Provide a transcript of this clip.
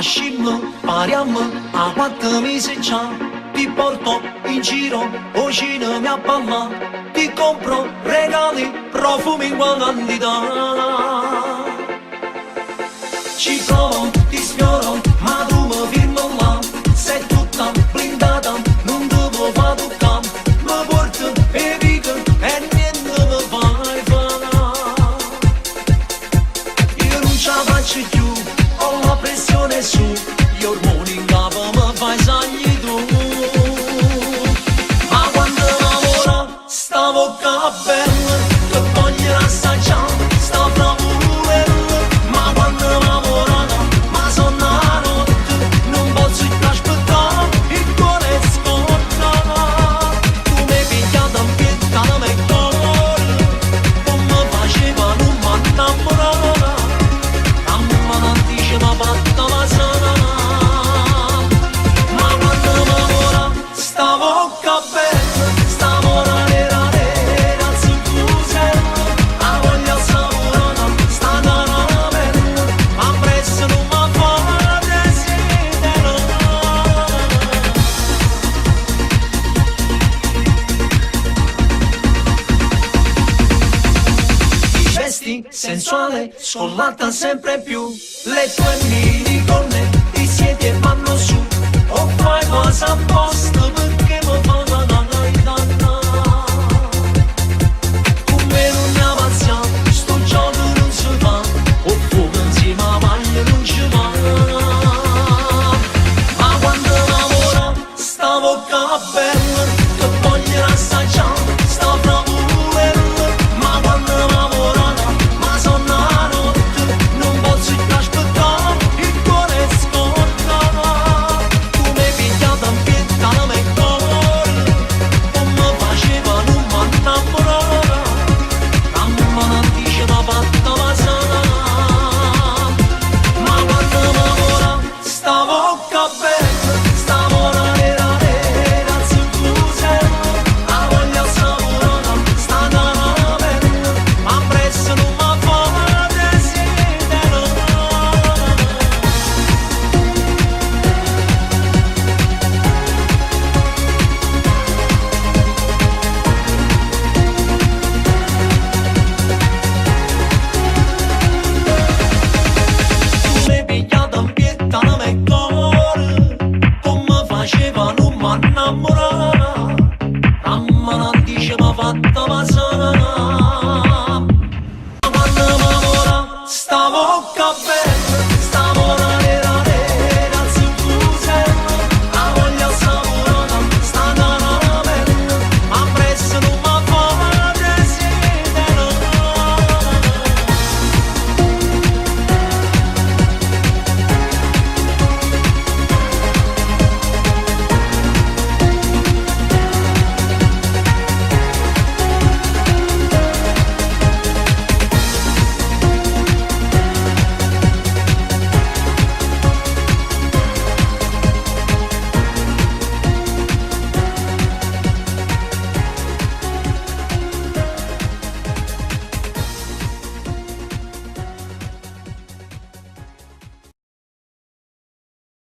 scimmo, pariamo a 4 mesi già. Ti porto in giro, vicino mi appalla. Ti compro regali, profumi in quantità. Ci provo, ti sfioro, ma tu mi firmo là. Sei tutta blindata, non ti può far toccare. Mi porto e dico e niente mi fai fare. Io non ce la faccio più, ho la pressione su. Gli ormoni in capo mi fai sagni tu. Ma quando lavora sta bocca bella, che voglio assaggiare sta bravura. Ma quando lavora ma sono la notte, non posso più aspettare, il cuore scotta. Tu mi pigliata in pietta da me cuore, come faceva non mi innamorare. A me non diceva fatta la sana. Ma quando lavora sta bocca bella, sta mora nera nera zuccusella, la voglia saporata sta caramella, ma presso non mi fa desiderare. I gesti sensuale scollata sempre più, le tue mini gonne ti siedi e vanno su, o fai cosa apposta per